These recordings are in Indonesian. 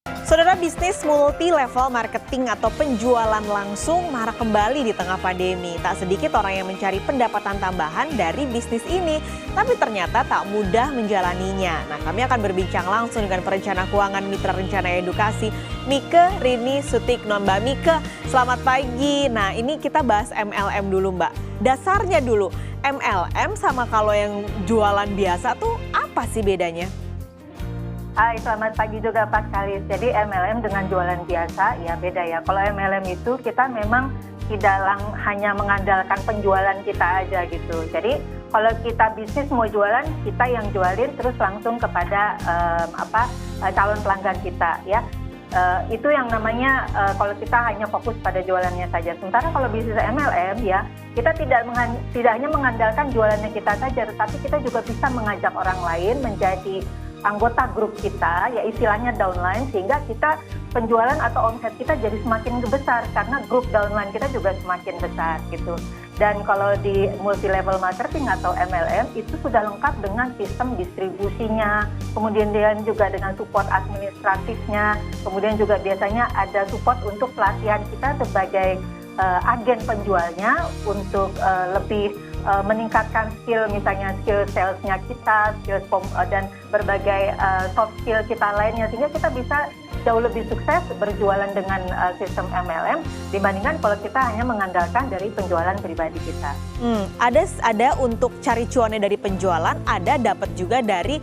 Saudara, bisnis multi level marketing atau penjualan langsung marak kembali di tengah pandemi. Tak sedikit orang yang mencari pendapatan tambahan dari bisnis ini, tapi ternyata tak mudah menjalaninya. Nah, kami akan berbincang langsung dengan perencana keuangan Mitra Rencana Edukasi, Mike Rini Sutikno. Mbak Mike, selamat pagi. Nah, ini kita bahas MLM dulu, Mbak. Dasarnya dulu, MLM sama kalau yang jualan biasa tuh apa sih bedanya? Hai, selamat pagi juga Pak Kalis. Jadi MLM dengan jualan biasa ya beda ya. Kalau MLM itu kita memang tidak hanya mengandalkan penjualan kita aja gitu. Jadi kalau kita bisnis mau jualan, kita yang jualin terus langsung kepada calon pelanggan kita ya. Itu yang namanya kalau kita hanya fokus pada jualannya saja. Sementara kalau bisnis MLM ya, kita tidak hanya mengandalkan jualannya kita saja, tetapi kita juga bisa mengajak orang lain menjadi anggota grup kita, ya istilahnya downline, sehingga kita penjualan atau omset kita jadi semakin besar karena grup downline kita juga semakin besar gitu. Dan kalau di multi level marketing atau MLM itu sudah lengkap dengan sistem distribusinya, kemudian juga dengan support administratifnya, kemudian juga biasanya ada support untuk pelatihan kita sebagai agen penjualnya untuk lebih meningkatkan skill, misalnya skill salesnya kita, dan berbagai soft skill kita lainnya, sehingga kita bisa jauh lebih sukses berjualan dengan sistem MLM dibandingkan kalau kita hanya mengandalkan dari penjualan pribadi kita. Ada untuk cari cuannya dari penjualan, ada dapat juga dari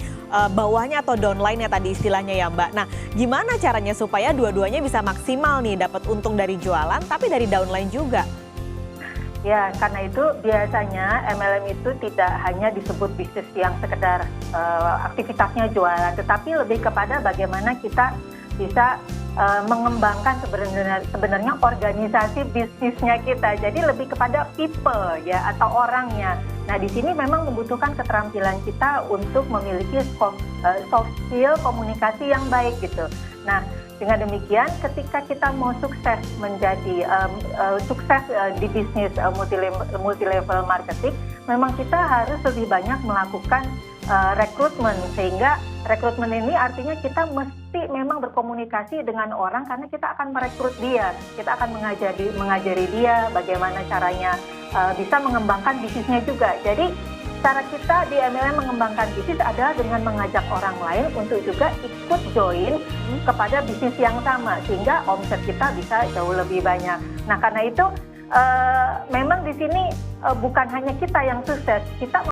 bawahnya atau downline-nya tadi istilahnya ya Mbak. Nah, gimana caranya supaya dua-duanya bisa maksimal nih, dapat untung dari jualan tapi dari downline juga? Ya, karena itu biasanya MLM itu tidak hanya disebut bisnis yang sekedar aktivitasnya jualan, tetapi lebih kepada bagaimana kita bisa mengembangkan sebenarnya organisasi bisnisnya kita. Jadi lebih kepada people ya, atau orangnya. Nah, di sini memang membutuhkan keterampilan kita untuk memiliki soft skill komunikasi yang baik gitu. Nah, dengan demikian, ketika kita mau sukses menjadi sukses di bisnis multi level marketing, memang kita harus lebih banyak melakukan rekrutmen, sehingga rekrutmen ini artinya kita mesti memang berkomunikasi dengan orang karena kita akan merekrut dia, kita akan mengajari dia bagaimana caranya bisa mengembangkan bisnisnya juga. Jadi cara kita di MLM mengembangkan bisnis adalah dengan mengajak orang lain untuk juga ikut join kepada bisnis yang sama, sehingga omset kita bisa jauh lebih banyak. Nah, karena itu memang di sini bukan hanya kita yang sukses, kita